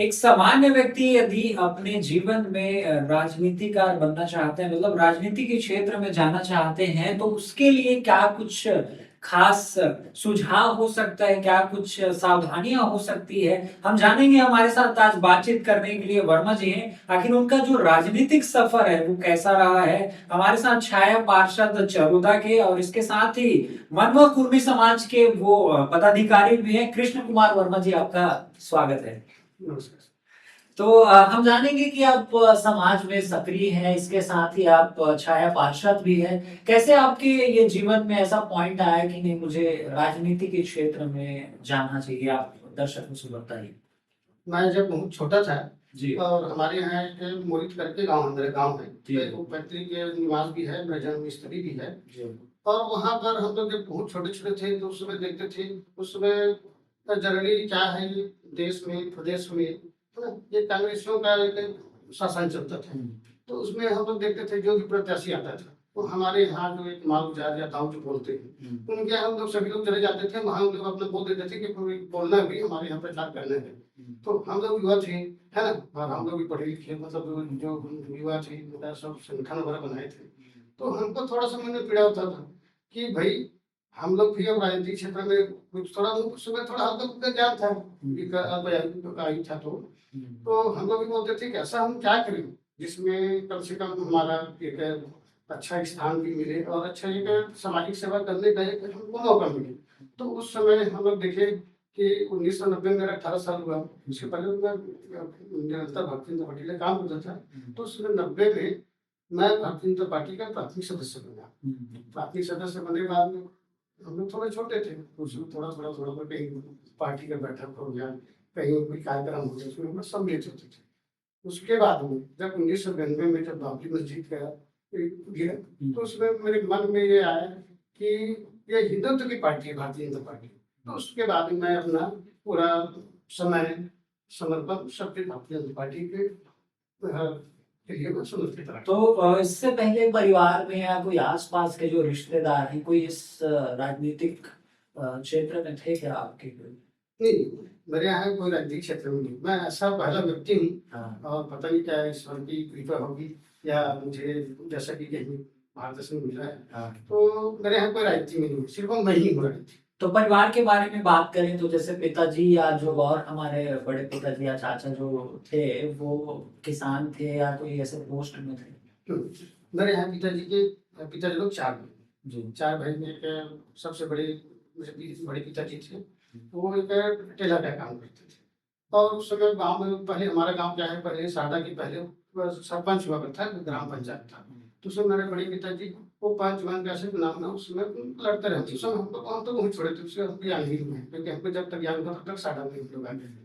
एक सामान्य व्यक्ति यदि अपने जीवन में राजनीतिकार बनना चाहते हैं मतलब राजनीति के क्षेत्र में जाना चाहते हैं, तो उसके लिए क्या कुछ खास सुझाव हो सकता है? क्या कुछ सावधानियाँ हो सकती है? हम जानेंगे हमारे साथ आज बातचीत करने के लिए वर्मा जी हैं। आखिर उनका जो राजनीतिक सफ़र है, वो कैसा रहा है? हमारे साथ छाया पार्षद चरोदा के और इसके साथ ही मनवा कुर्मी समाज के वो पदाधिकारी भी हैं। कृष्ण कुमार वर्मा जी, आपका स्वागत है। नमस्कार। तो हम जानेंगे कि आप समाज में सक्रिय हैं, इसके साथ ही आप छाया पार्षद भी हैं। कैसे आपके ये जीवन में ऐसा पॉइंट आया कि नहीं मुझे राजनीति के क्षेत्र में जाना चाहिए? आप दर्शकों से बताइए। मैं जब बहुत छोटा था जी, और हमारे यहाँ एक मोहित करके गाँव है, मेरा गाँव है। जी। वो पैतृक निवास भी है, मेरा जन्मस्थली भी है। जी। और वहाँ पर हम लोग जब बहुत छोटे-छोटे थे तो उस समय देखते थे, उस समय जनरली क्या है ये देश में, प्रदेश में, है ना? ये कांग्रेसियों का एक शासन चलता था। हुँ, तो उसमें हम लोग देखते थे जो भी प्रत्याशी आता था, तो हमारे यहाँ जो एक मालूजात या दाऊद जो बोलते हैं, हुँ, उनके यहाँ हम लोग सभी लोग चले जाते थे, वहाँ हम लोग अपना बोल देते थे कि कोई बोलना भी हमारे यहाँ प्रचार करना है। हुँ, तो हम लोग युवा थे, है ना? और हम लोग भी पढ़े लिखे मतलब जो युवा थे, मतलब सब संगठन वगैरह बनाए थे। तो हमको थोड़ा-सा मन में पीड़ा होता था कि भई हम लोग भी अब राजनीतिक क्षेत्र में कुछ थोड़ा उस समय थोड़ा हल्का-फुल्का ज्ञान था, कि आयु था तो। हुँ, तो हम लोग भी बोलते थे कि ऐसा हम क्या करें, जिसमें कम से कम हमारा एक अच्छा स्थान भी मिले और अच्छा एक सामाजिक सेवा करने का एक हमको मौका मिले। तो उस समय हम लोग देखे कि 1990 में मेरा 18 साल हुआ। उसके पहले मैं निरंतर भारतीय जनता पार्टी के लिए काम करता था। हुँ, तो उस समय 90 में मैं भारतीय जनता पार्टी का प्राथमिक सदस्य बना। हुँ, प्राथमिक सदस्य बनने के बाद में हम लोग थोड़े छोटे थे, तो उसमें थोड़ा कहीं पार्टी का बैठक हो गया, कहीं कोई कार्यक्रम हो गया, उसमें हम लोग सम्मिलित होते थे। उसके बाद में जब 1992 में जब बाबरी मस्जिद का गिरा, हुँ, तो उसमें मेरे मन में ये आया कि ये हिंदुत्व की पार्टी है भारतीय जनता पार्टी। तो उसके बाद में मैं अपना पूरा समय समर्पण सबके भारतीय जनता पार्टी के के लिए मैं समर्पित रहा। तो इससे पहले परिवार में या कोई आस-पास के जो रिश्तेदार हैं, कोई इस राजनीतिक क्षेत्र में थे क्या आपके कोई? नहीं, मेरे यहाँ कोई राजनीतिक क्षेत्र में नहीं। मैं ऐसा पहला व्यक्ति हूँ हाँ, और पता नहीं क्या ईश्वर की कृपा होगी या मुझे जैसा कि कहीं मार्गदर्शन मिला है। हाँ। तो मेरे यहाँ कोई राजनीति में नहीं है, सिर्फ़ मैं ही हूँ राजनीति। तो परिवार के बारे में बात करें तो जैसे पिताजी या जो और हमारे बड़े पिताजी या चाचा जो थे, वो किसान थे या कोई ऐसे पोस्ट में थे? हुँ, मेरे यहाँ पिताजी लोग 4 भाई। जी। 4 भाई में एक सबसे बड़े मेरे बड़े पिताजी थे, वो एक टेलर का काम करते थे। और उस समय गाँव में पहले हमारा गाँव क्या है, पहले सारदा के पहले सरपंच हुआ करता है, ग्राम पंचायत था। तो उसमें मेरे बड़े पिताजी वो पंच वन कैसे नाम ना उस समय लड़ते रहते। उस समय हम तो बहुत छोटे थे, उससे हमको ज्ञान ही नहीं है, क्योंकि हमको जब तक ज्ञान हुआ तब तक सारदा में हम लोग आ गए थे।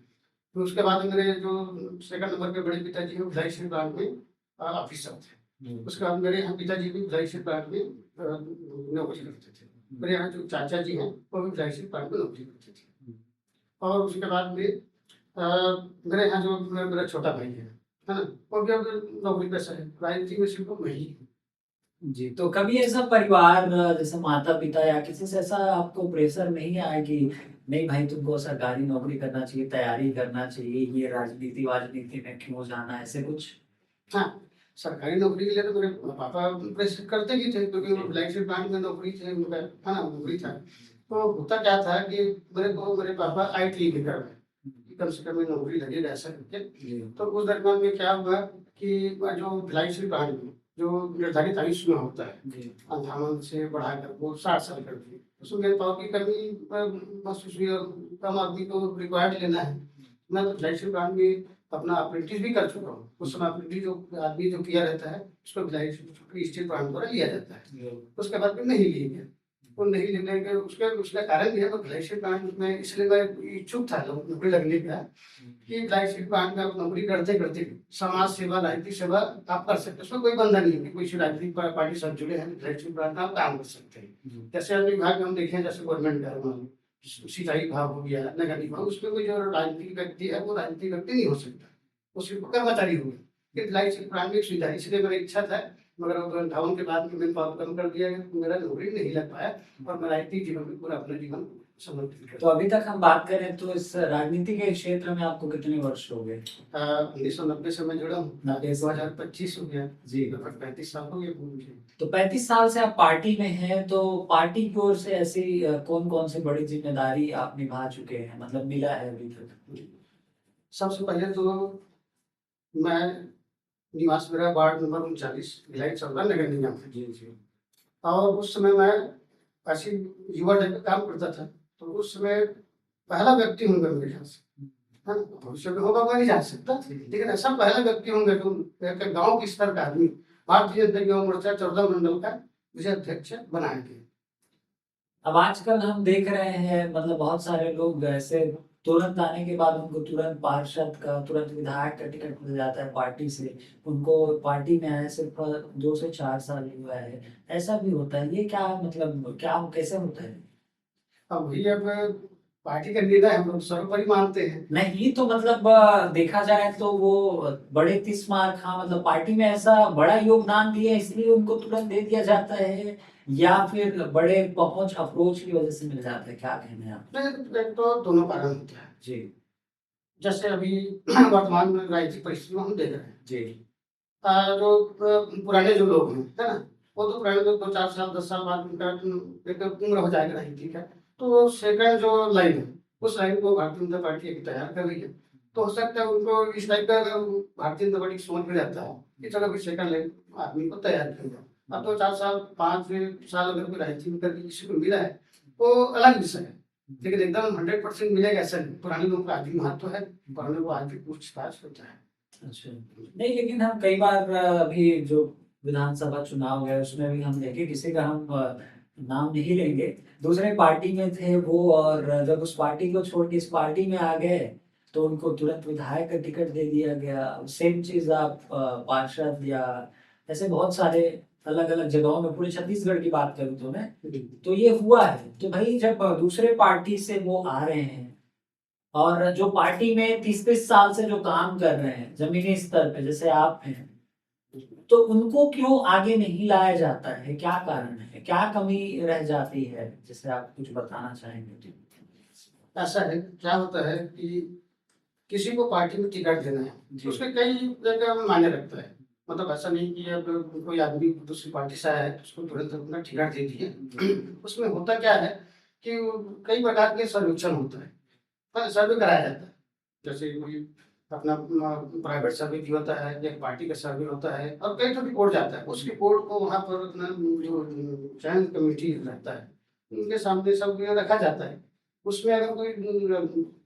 फिर उसके बाद मेरे जो सेकंड नंबर के बड़े पिताजी हैं, वो भिलाई स्टील प्लांट में ऑफिसर थे। हुँ, उसके बाद मेरे यहाँ पिताजी भी भिलाई स्टील प्लांट में नौकरी करते थे। मेरे यहाँ जो चाचा जी हैं, वो भी भिलाई स्टील प्लांट में नौकरी करते थे। हुँ। और उसके बाद में मेरे यहाँ जो मेरा छोटा भाई है ना? वो भी अब नौकरी-पेशा है। राजनीति में सिर्फ़ मैं ही हूँ। जी, तो कभी ऐसा परिवार जैसे माता-पिता या किसी से ऐसा आपको प्रेशर नहीं आया कि नहीं भाई तुमको सरकारी नौकरी करना चाहिए, तैयारी करना चाहिए, ये राजनीति-वाजनीति में क्यों जाना है, ऐसे कुछ? हाँ, सरकारी नौकरी के लिए तो मेरे पापा प्रेशर करते ही थे, क्योंकि वो जी। रिलायंस के प्लांट में नौकरी थे उनका, है ना? नौकरी था। तो होता क्या था कि मेरे पापा आईटीआई भी कर रहे हैं, कि कम से कम ये नौकरी लगेगा ऐसा करके। जी। तो उस दरमियान में क्या हुआ कि जो भिलाई स्टील प्लांट में जो निर्धारित आयु सीमा होता है, जी। 58 से बढ़ाकर वो 60 साल कर दी। उसमें मेरे पापा की कमी महसूस हुई और कम आदमी को रिक्वायर्ड लेना है। मैं तो भिलाई स्टील प्लांट में अपना अप्रेंटिस भी कर चुका हूँ। उस समय अप्रेंटिस जो आदमी जो किया रहता है, उसको भिलाई स्टील प्लांट द्वारा लिया जाता है। जी। उसके बाद में नहीं लिए गए। वो नहीं लेने के उसका कारण ये है, तो भिलाई स्टील प्लांट में इसलिए मैं इच्छुक था नौकरी लगने का, कि भिलाई स्टील प्लांट में आप नौकरी करते-करते भी समाज सेवा, राजनीतिक सेवा आप कर सकते हैं। उसमें कोई बंधन नहीं है कि कोई सी राजनीतिक पार्टी से जुड़े हैं, भिलाई स्टील प्लांट में आप काम कर सकते हैं। जी। जैसे अन्य विभाग में हम देखें, जैसे गवर्नमेंट का सिंचाई विभाग हो गया, नगर निगम, उसमें कोई जो राजनीतिक व्यक्ति है, वो राजनीतिक व्यक्ति नहीं हो सकता। वो सिर्फ कर्मचारी हो गए। फिर भिलाई स्टील प्लांट में एक सुविधा है, इसलिए मेरी इच्छा था, मगर अब 58 के बाद में मैंने कम कर दिया, मेरा नौकरी नहीं लग पाया और मैं राजनीतिक जीवन में पूरा अपना जीवन समर्पित तो अभी तक हम बात करें तो इस राजनीति के क्षेत्र में आपको कितने वर्ष हो गए? 1990 से मैं जुड़ा हूँ, 90 से। 2025 हो गया, जी। लगभग 35 साल हो गए मुझे। तो 35 साल से आप पार्टी में हैं, तो पार्टी की ओर से ऐसी कौन-कौन सी बड़ी ज़िम्मेदारी आप निभा चुके हैं? मतलब मिला है अभी तक? सबसे पहले तो मैं निवास मेरा वार्ड नंबर 39 भिलाई चौदह नगर निगम है। जी, जी। और उस समय मैं ऐसी युवा टाइप का काम करता था, तो उस समय पहला व्यक्ति हूँ मैं मेरे ख्याल से, हाँ, भविष्य में होगा मैं नहीं जान सकता, लेकिन ऐसा पहला व्यक्ति होंगे जो एक गाँव के स्तर का आदमी भारतीय जनता युवा मोर्चा चौदह मंडल का मुझे अध्यक्ष बनाया गया। अब आजकल हम देख रहे हैं, मतलब बहुत सारे लोग ऐसे तुरंत आने के बाद उनको तुरंत पार्षद का, तुरंत विधायक का टिकट मिल जाता है पार्टी से। उनको पार्टी में आए सिर्फ 2 से 4 साल ही हुआ है। ऐसा भी होता है, ये क्या मतलब क्या कैसे होता है? अब वही अब पार्टी का निर्णय हम लोग सर्वोपरि मानते हैं। नहीं तो मतलब देखा जाए तो वो बड़े तीस मार खा, मतलब पार्टी में ऐसा बड़ा योगदान दिया इसलिए उनको तुरंत दे दिया जाता है, या फिर बड़े पहुंच अप्रोच की वजह से मिल जाता है? क्या कहना है आप? नहीं, एक तो दोनों कारण होता है। जी। जैसे अभी वर्तमान में राजनीतिक परिस्थिति में हम देख रहे हैं, जी। जो पुराने जो लोग हैं, है ना, वो तो पुराने लोग 2-4 साल 10 साल बाद उनका एक उम्र हो जाएगा राजनीति का, तो सेकंड जो लाइन है उस लाइन को भारतीय जनता पार्टी अभी तैयार कर रही है। तो हो सकता है उनको इस टाइप का भारतीय जनता पार्टी की सोच में रहता है कि चलो अभी सेकंड लाइन आदमी को तैयार कर दिया। अब 2-4 साल 5 साल अगर कोई राजनीति में करके किसी को मिला है तो अलग विषय है, लेकिन एकदम 100% मिलेगा ऐसा नहीं। पुराने लोगों का आज भी महत्व है, पुराने लोग आज भी पूछताछ होता है। अच्छा। नहीं, लेकिन हम कई बार अभी जो विधानसभा चुनाव है उसमें भी हम देखे, किसी का हम नाम नहीं लेंगे, दूसरे पार्टी में थे वो, और जब उस पार्टी को छोड़ के इस पार्टी में आ गए तो उनको तुरंत विधायक का टिकट दे दिया गया। सेम चीज़ आप पार्षद या ऐसे बहुत सारे अलग-अलग जगहों में, पूरे छत्तीसगढ़ की बात करूँ तो मैं, तो ये हुआ है। तो भाई जब दूसरे पार्टी से वो आ रहे हैं और जो पार्टी में 30-30 साल से जो काम कर रहे हैं जमीनी स्तर पे, जैसे आप हैं, तो उनको क्यों आगे नहीं लाया जाता है? क्या कारण है? क्या कमी रह जाती है? जैसे आप कुछ बताना चाहेंगे तो? ऐसा है, क्या होता है कि किसी को पार्टी में टिकट देना है, जी। उसके कई जगह मायने रखता है। मतलब ऐसा नहीं कि अब कोई आदमी दूसरी पार्टी से आया है, उसको तुरंत अपना टिकट दे दिए। उसमें होता क्या है कि कई प्रकार के सर्वेक्षण होता है, सर्वे कराया जाता है। जैसे कोई अपना प्राइवेट सर्वे भी होता है, एक पार्टी का सर्वे होता है, और कई तो रिपोर्ट जाता है। उस रिपोर्ट को वहाँ पर अपना जो चयन कमेटी रहता है, उनके सामने सब रखा जाता है। उसमें अगर कोई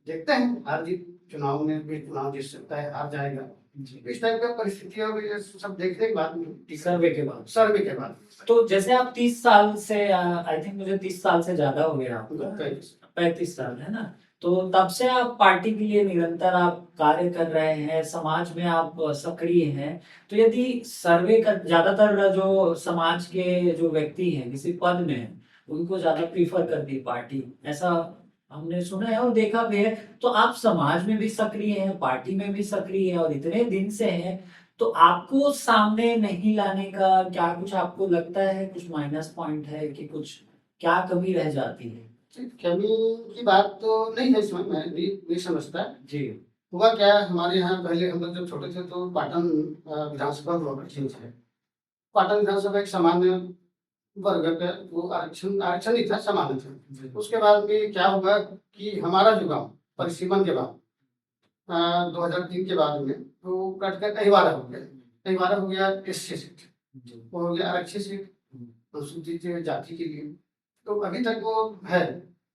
देखते हैं हार जीत, चुनाव में भी चुनाव जीत सकता है, हार जाएगा। जी। इस टाइप का परिस्थिति और ये सब देखने के बाद सर्वे के बाद। सर्वे के बाद तो जैसे आप 30 साल से, आई थिंक मुझे 30 साल से ज़्यादा हो गया आपका, 35 साल, है ना? तो तब से आप पार्टी के लिए निरंतर आप कार्य कर रहे हैं, समाज में आप सक्रिय हैं। तो यदि सर्वे का ज़्यादातर जो समाज के जो व्यक्ति हैं, किसी पद में हैं, उनको ज़्यादा प्रेफ़र करती है पार्टी, ऐसा हमने सुना है और देखा भी है। तो आप समाज में भी सक्रिय हैं, पार्टी में भी सक्रिय हैं और इतने दिन से हैं, तो आपको सामने नहीं लाने का क्या कुछ आपको लगता है, कुछ माइनस पॉइंट है कि कुछ क्या कमी रह जाती है? कमी की बात तो नहीं है इसमें, मैं नहीं समझता। जी। हुआ क्या है, हमारे यहाँ पहले हम लोग जब छोटे थे तो पाटन विधानसभा हुआ करती है। पाटन विधानसभा एक सामान्य वर्ग का वो आरक्षण आरक्षण नहीं था, सामान्य था। उसके बाद में क्या हुआ कि हमारा जो गाँव परिसीमन के बाद 2003 के बाद में तो कट कर अहिवारा हो गया। अहिवारा हो गया एससी सीट, वो हो गया आरक्षित सीट अनुसूचित जाति के लिए। तो अभी तक वो है,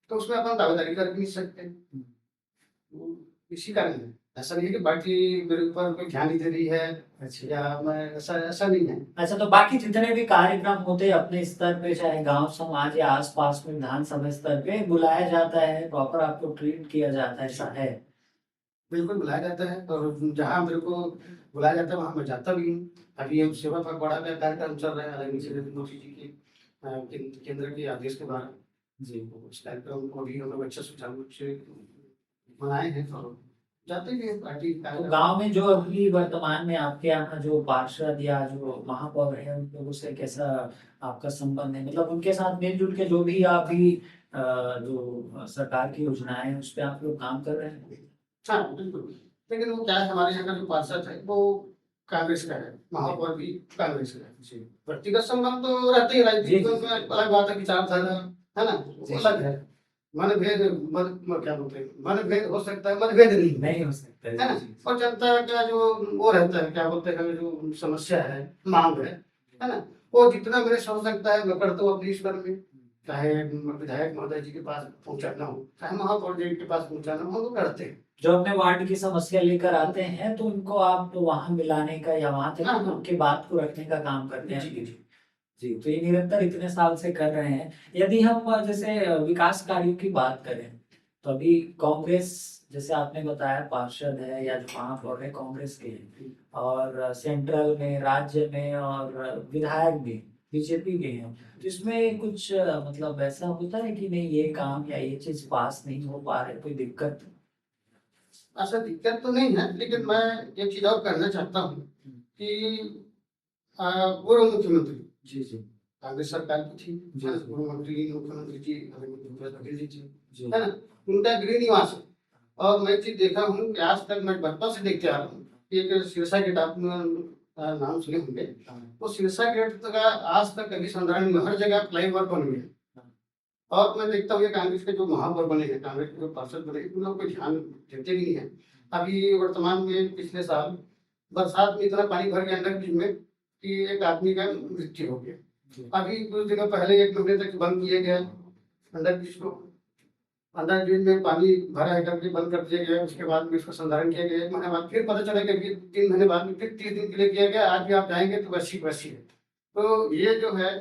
तो उसमें अपन दावेदारी कर भी नहीं सकते। तो इसी कारण है, ऐसा नहीं है कि पार्टी मेरे ऊपर कोई ध्यान नहीं दे रही है, अच्छा। या मैं ऐसा ऐसा नहीं है। अच्छा, तो बाकी जितने भी कार्यक्रम होते हैं अपने स्तर पे, चाहे गाँव समाज या आस-पास में विधानसभा स्तर पे बुलाया जाता है, प्रॉपर आपको ट्रीट किया जाता है, ऐसा है? बिल्कुल बुलाया जाता है, और जहाँ मेरे को बुलाया जाता है वहाँ मैं जाता भी हूँ। अभी हम सेवा पखवाड़ा का कार्यक्रम चल रहा है आदरणीय श्री नरेंद्र मोदी जी के केंद्र के आदेश के द्वारा। जी। उस कार्यक्रम को भी हम लोग अच्छा सुचारू रूप से मनाए हैं, और जाते भी हैं पार्टी तो कार्यक्रम। गांव में जो अभी वर्तमान में आपके यहाँ जो पार्षद या जो महापौर है उन लोगों से कैसा आपका संबंध है, मतलब उनके साथ मिलजुल के जो भी आप भी जो सरकार की योजनाएं हैं उस पे आप लोग काम कर रहे हैं? हाँ, बिल्कुल। लेकिन वो क्या है, हमारे यहाँ का जो पार्षद है वो कांग्रेस का है, महापौर भी कांग्रेस का है। जी व्यक्तिगत संबंध तो रहते ही, राजनीतिक में अलग बात है, विचारधारा है ना, वो अलग है। मनभेद क्या बोलते हैं, मनभेद हो सकता है, मतभेद नहीं नहीं हो सकता है ना। जी। और जनता का जो वो रहता है, क्या बोलते हैं, जो समस्या है, मांग है ना, वो जितना मेरे से हो सकता है मैं करता हूँ अपनी ईश्वर में। चाहे विधायक महोदय जी के पास पहुंचाना हो, चाहे महापौर जी के पास पहुंचाना हो, हम वो करते हैं। जो अपने वार्ड की समस्या लेकर आते हैं तो उनको आप वहां मिलाने का या वहां तक हाँ, हाँ। उनकी बात को रखने का काम करते हैं। जी, जी। जी, तो ये निरंतर इतने साल से कर रहे हैं। यदि हम जैसे विकास कार्यों की बात करें तो अभी कांग्रेस, जैसे आपने बताया पार्षद है या जो महापौर है कांग्रेस के हैं, और सेंट्रल में, राज्य में और विधायक भी बीजेपी के हैं। तो इसमें कुछ मतलब ऐसा होता है कि नहीं ये काम या ये चीज पास नहीं हो पा रहे, कोई दिक्कत? ऐसा दिक्कत तो नहीं है, लेकिन मैं एक चीज और कहना चाहता हूँ कि पूर्व मुख्यमंत्री जी जी कांग्रेस सरकार की थी, जी, जी। पूर्व मंत्री मुख्यमंत्री जी भूपेश बघेल जी थी, जी है ना, उनका गृह निवास है। और मैं चीज देखा हूँ कि आज तक मैं बचपन से देखते आ रहा हूँ कि एक सिरसा गेट, आपने नाम सुने होंगे, वो सिरसा गेट का आज तक कभी संधारण में हर जगह फ्लाईओवर बन गया। और मैं देखता हूँ ये कांग्रेस के जो महापौर बने हैं, कांग्रेस के जो पार्षद बने हैं, उन लोग को ध्यान देते भी नहीं है। अभी वर्तमान में पिछले साल बरसात में इतना पानी भर गया अंडर ब्रिज में कि एक आदमी का मृत्यु हो गया। अभी कुछ दिनों पहले 1 महीने तक बंद किया गया अंडर ब्रिज को। अंडर ब्रिज में पानी भरा है करके बंद कर दिया गया, उसके बाद में इसका संधारण किया गया। 1 महीने बाद फिर पता चला कि 3 महीने बाद में फिर 30 दिन के लिए किया गया। आज भी आप जाएंगे तो वैसी वैसी है। तो ये जो है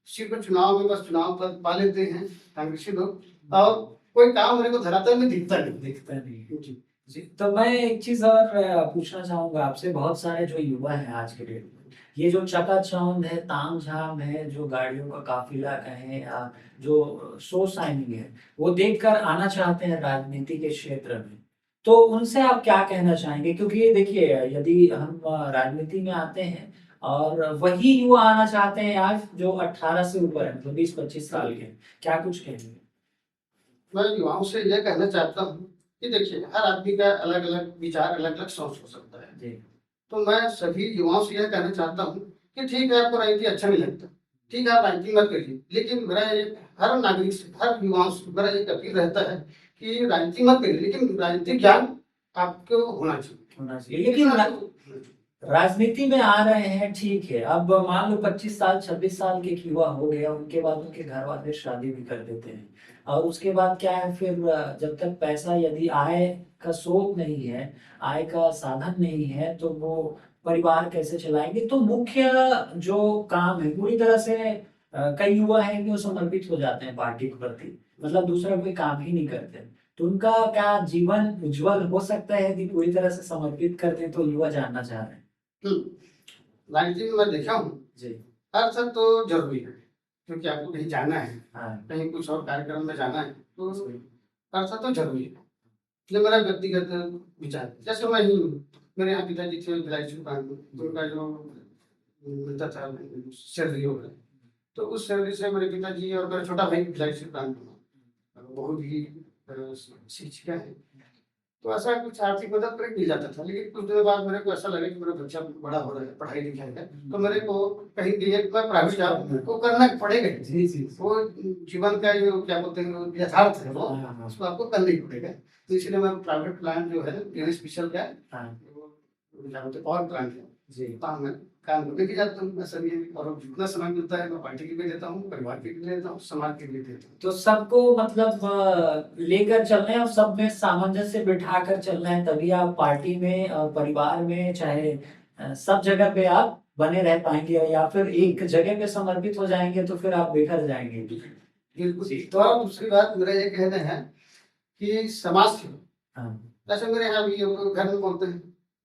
सिर्फ चुनाव में बस चुनाव पर पा लेते हैं कांग्रेसी लोग, और कोई काम मेरे को धरातल में दिखता नहीं। दिखता नहीं है। जी। जी, तो मैं एक चीज और पूछना चाहूंगा आपसे। बहुत सारे जो युवा हैं आज के डेट में, ये जो चकाचौंध है, तामझाम है, जो गाड़ियों का काफिला कहें या जो शो शाइनिंग है, वो देखकर आना चाहते हैं राजनीति के क्षेत्र में। तो उनसे आप क्या कहना चाहेंगे? क्योंकि ये देखिए, यदि हम राजनीति में आते हैं और वही युवा आना चाहते हैं आज जो 18 से ऊपर है, मतलब 20-25 साल के, क्या कुछ कहेंगे? मैं युवाओं से यह कहना चाहता हूँ कि देखिए, हर आदमी का अलग अलग विचार, अलग अलग सोच हो सकता है। जी तो मैं सभी युवाओं से यह कहना चाहता हूँ कि ठीक है, आपको राजनीति अच्छा नहीं लगता, ठीक है, आप राजनीति मत करिए, लेकिन मेरा एक हर नागरिक से, हर युवाओं से मेरा एक अपील रहता है कि राजनीति मत करिए, लेकिन राजनीतिक ज्ञान आपको होना चाहिए। होना चाहिए। लेकिन राजनीति में आ रहे हैं, ठीक है, अब मान लो 25 साल 26 साल के युवा हो गया, उनके बाद उनके घर वाले शादी भी कर देते हैं, और उसके बाद क्या है फिर, जब तक पैसा, यदि आय का स्रोत नहीं है, आय का साधन नहीं है, तो वो परिवार कैसे चलाएंगे? तो मुख्य जो काम है पूरी तरह से, कई युवा हैं कि वो समर्पित हो जाते हैं पार्टी के प्रति, मतलब दूसरा कोई काम ही नहीं करते। तो उनका क्या जीवन उज्जवल हो सकता है यदि पूरी तरह से समर्पित कर दें? तो युवा जानना चाह रहे हैं। राजनीति में मैं देखा हूँ, जी अवसर तो जरूरी है, क्योंकि आपको कहीं जाना है, हाँ कहीं कुछ और कार्यक्रम में जाना है, तो अवसर तो जरूरी है। ये मेरा व्यक्तिगत विचार है। जैसे मैं ही हूँ, मेरे यहाँ पिताजी थे एलआईसी दुकान में, तो उनका जो मिलता था सैलरी हो गया, तो उस सैलरी से मेरे पिताजी और मेरा छोटा भाई एलआईसी दुकान में, बहुत ही शिक्षिका है, तो ऐसा कुछ आर्थिक मदद मेरे को मिल जाता था। लेकिन कुछ दिनों बाद मेरे को ऐसा लगा कि मेरा बच्चा बड़ा हो रहा है, पढ़ाई लिखाई है, तो मेरे को कहीं एक प्राइवेट जॉब को करना पड़ेगा। जी जी वो जीवन का जो क्या बोलते हैं यथार्थ है, वो हाँ हाँ उसको आपको करना ही पड़ेगा। तो इसलिए मैं प्राइवेट प्लान जो है मेरे स्पेशल का हाँ वो क्या बोलते हैं पावर प्लांट है, जी। काम है, काम करने की जाता हूँ मैं सभी। और जितना समय मिलता है मैं पार्टी के लिए देता हूँ, परिवार के लिए देता हूँ, समाज के लिए देता हूँ। तो सबको मतलब लेकर चलना है और सब में सामंजस्य बिठा कर चलना है, तभी आप पार्टी में और परिवार में, चाहे सब जगह पे आप बने रह पाएंगे, या फिर एक जगह पे समर्पित हो जाएंगे तो फिर आप बिखर जाएंगे। बिल्कुल। जी, तो और दूसरी बात मेरा ये कहना है कि समाज सेवा, हाँ जैसे मेरे यहाँ भी घर में बोलते हैं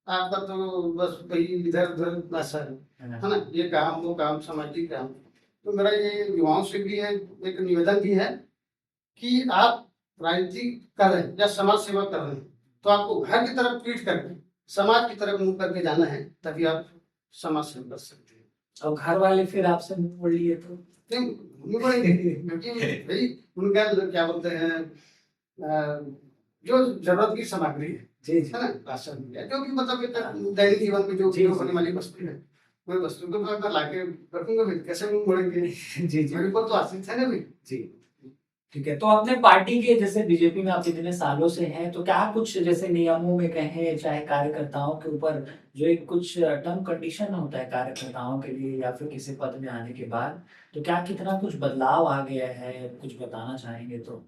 आपका तो बस वही इधर उधर नशा है ना, ये काम वो काम, सामाजिक काम। तो मेरा ये युवाओं से भी है, एक निवेदन भी है कि आप राजनीति कर रहे हैं या समाज सेवा कर रहे हैं, तो आपको घर की तरफ पीट करके समाज की तरफ मुंह करके जाना है, तभी आप समाज से बच सकते हैं। और घर वाले फिर आपसे मुंह मोड़ लिए तो नहीं, उन्हें पड़ेंगे, क्योंकि भाई उनका क्या बोलते हैं, जो जरूरत की सामग्री जी जी है ना, राशन है, जो भी मतलब एक दैनिक जीवन में जो जी, उपयोग जी। होने वाली वस्तु है, वही वस्तु को मैं लाके रखूंगा, फिर कैसे मुंह मोड़ेंगे, जी जी मेरे ऊपर तो आश्रित है ना भाई। जी ठीक है। तो अपने पार्टी के जैसे बीजेपी में आप इतने सालों से हैं, तो क्या कुछ जैसे नियमों में कहें चाहे कार्यकर्ताओं के ऊपर जो एक कुछ टर्म कंडीशन होता है कार्यकर्ताओं के लिए या फिर किसी पद में आने के बाद, तो क्या कितना कुछ बदलाव आ गया है, कुछ बताना चाहेंगे तो?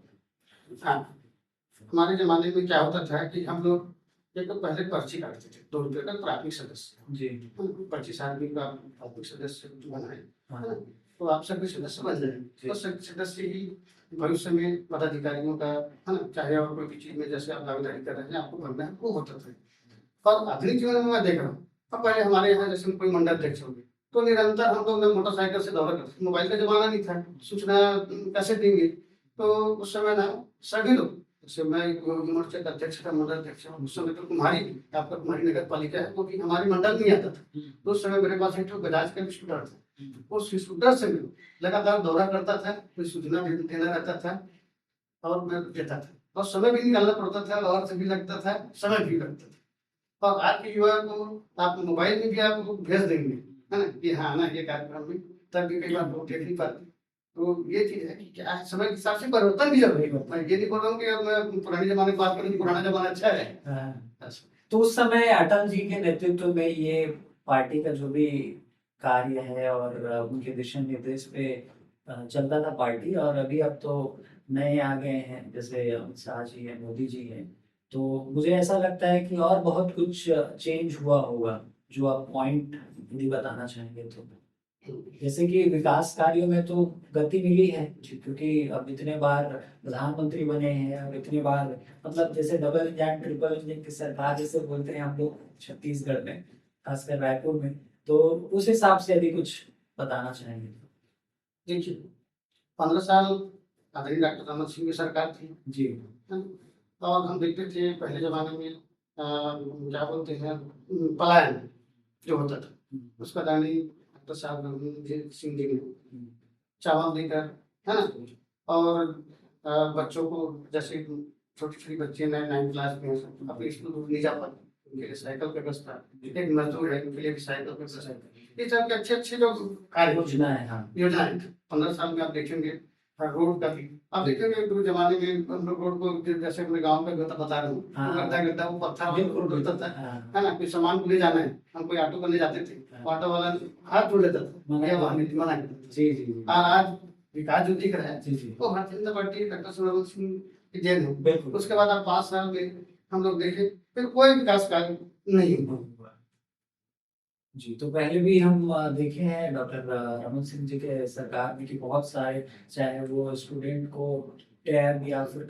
हाँ, हमारे जमाने में क्या होता था कि हम लोग एक तो पहले पर्ची काटते थे, 2 रुपये का प्राथमिक सदस्य, जी 25 आदमी का प्राथमिक सदस्य बनाए, है हाँ ना, तो आप सभी सदस्य बन जाए, जी तो सभी सदस्य ही भविष्य में पदाधिकारियों का, है ना, चाहे और कोई भी चीज में जैसे आप दावेदारी कर रहे हैं आपको बनना है, वो होता था। और आधुनिक जीवन में मैं देख रहा हूँ, अब पहले हमारे यहाँ जैसे कोई मंडल अध्यक्ष होंगे तो निरंतर हम लोग ना मोटरसाइकिल से दौरा करते, मोबाइल का जमाना नहीं था, सूचना कैसे देंगे, तो उस समय ना सभी लोग, जैसे मैं मोर्चे का अध्यक्ष था, मंडल अध्यक्ष था, उस समय तो कुम्हारी, आपका कुम्हारी नगर पालिका है, वो भी हमारे मंडल में आता था, तो उस समय मेरे पास एक तो बजाज का स्कूटर था, उस स्कूटर से मैं लगातार दौरा करता था, कोई सूचना देना रहता था और मैं देता था, और समय भी निकालना पड़ता था और भी लगता था, समय भी लगता था। और आज के युवा को आप मोबाइल में भी आप भेज देंगे, है ना, कि हाँ ना ये कार्यक्रम में, तब भी कई बार लोग देख नहीं पाते। तो ये चीज है कि क्या है, समय के हिसाब से परिवर्तन भी जरूरी है। मैं ये नहीं बोल रहा हूँ कि अब मैं पुराने जमाने की बात करूँ, पुराना जमाना अच्छा है। हाँ। ऐसा। तो उस समय अटल जी के नेतृत्व में ये पार्टी का जो भी कार्य है और उनके दिशा निर्देश पे चलता था पार्टी, और अभी अब तो नए आ गए हैं जैसे अमित शाह जी हैं, मोदी जी हैं, तो मुझे ऐसा लगता है कि और बहुत कुछ चेंज हुआ होगा। जो आप पॉइंट यदि बताना चाहेंगे तो, जैसे कि विकास कार्यों में तो गति मिली है क्योंकि अब इतने बार प्रधानमंत्री बने हैं और इतने बार मतलब जैसे डबल इंजन ट्रिपल इंजन की सरकार जैसे बोलते हैं हम लोग छत्तीसगढ़ में, खासकर रायपुर में, तो उस हिसाब से यदि कुछ बताना चाहेंगे तो? देखिए, 15 साल आदरणीय डॉक्टर रमन सिंह की सरकार थी, जी है ना? और हम देखते थे पहले जमाने में क्या बोलते हैं, पलायन जो होता था, उसका दानी डॉक्टर साहब रघुवीर सिंह जी ने चावल देकर, है ना, और बच्चों को जैसे छोटी छोटी बच्चे नए 9 क्लास में हैं, अपने स्कूल दूर नहीं जा पाते, उनके लिए साइकिल की व्यवस्था, एक मजदूर है उनके लिए भी साइकिल की व्यवस्था, ये सब के अच्छे अच्छे जो कार्य योजना है हाँ योजनाएं थी। 15 साल में आप देखेंगे रोड का भी आप देखेंगे, तो जमाने में हम लोग रोड को जैसे अपने गाँव का बता रहा हूँ, हाँ, गड्ढा गड्ढा वो पत्थर वाला बिल्कुल रोड होता था, हाँ है ना, कोई सामान को ले जाना है, हम कोई ऑटो करने जाते थे, ऑटो वाला हाथ जोड़ लेता था, मना ये कर- वाहन मना करता था। जी जी जी और आज विकास जो दिख रहा है जी जी वो भारतीय जनता पार्टी डॉक्टर रमन सिंह की देन है। बिल्कुल उसके बाद आप 5 साल में हम लोग देखें फिर कोई विकास कार्य नहीं हुआ। जी, तो पहले भी हम देखे हैं डॉक्टर रमन सिंह जी के सरकार में कि बहुत सारे, चाहे वो स्टूडेंट को टैब या फिर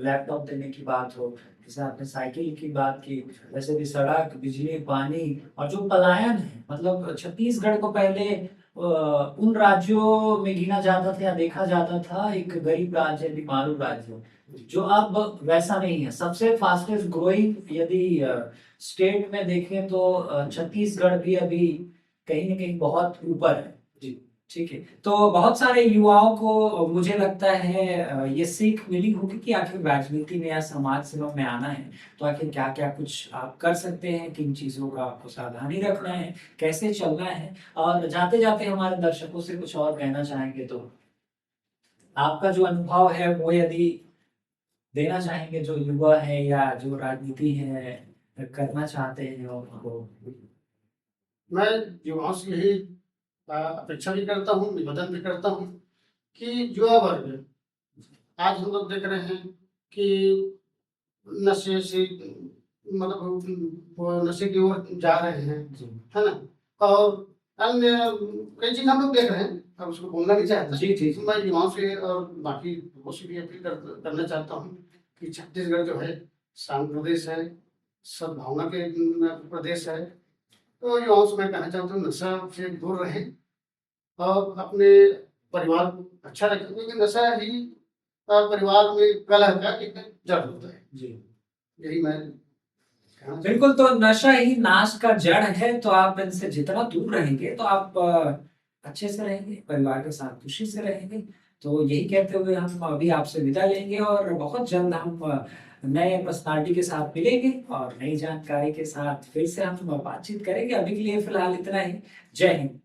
लैपटॉप देने की बात हो, जैसे आपने साइकिल की बात की, वैसे भी सड़क, बिजली, पानी, और जो पलायन है मतलब छत्तीसगढ़ को पहले उन राज्यों में गिना जाता था या देखा जाता था एक गरीब राज्य, बीमारू राज्य, जो अब वैसा नहीं है। सबसे फास्टेस्ट ग्रोइंग यदि स्टेट में देखें तो छत्तीसगढ़ भी अभी कहीं न कहीं बहुत ऊपर है। जी, ठीक है। तो बहुत सारे युवाओं को मुझे लगता है ये सीख मिली होगी कि आखिर राजनीति में या समाज सेवा में आना है, तो आखिर क्या-क्या कुछ आप कर सकते हैं, किन चीज़ों का आपको सावधानी रखना है, कैसे चलना है, और जाते-जाते हमारे दर्शकों से कुछ और कहना चाहेंगे तो आपका जो अनुभव है वो यदि देना चाहेंगे जो युवा है या जो राजनीति है करना चाहते हैं उनको? मैं युवाओं से यही अपेक्षा भी करता हूँ, निवेदन भी करता हूँ कि युवा वर्ग आज हम लोग देख रहे हैं कि नशे से मतलब वो नशे की ओर जा रहे हैं, जी, है ना, और अन्य कई चीज हम लोग देख रहे हैं, अब उसको बोलना नहीं चाहता। जी, जी, जी। मैं युवाओं से और बाकी लोगों से भी अपील करना चाहता हूँ कि छत्तीसगढ़ जो है शांत प्रदेश है, सद्भावना के प्रदेश है, तो युवाओं से मैं कहना चाहता हूँ नशा से दूर रहें और अपने परिवार को अच्छा रखें, क्योंकि नशा ही परिवार में कलह का एक जड़ होता है। जी। यही मैं कहना चाहूँगा। बिल्कुल, तो नशा ही नाश का जड़ है, तो आप इनसे जितना दूर रहेंगे, तो आप अच्छे से रहेंगे, परिवार के साथ खुशी से रहेंगे। तो यही कहते हुए हम अभी आपसे विदा लेंगे और बहुत जल्द हम नए पर्सनैलिटी के साथ मिलेंगे और नई जानकारी के साथ फिर से हम बातचीत करेंगे। अभी के लिए फिलहाल इतना ही। जय हिंद।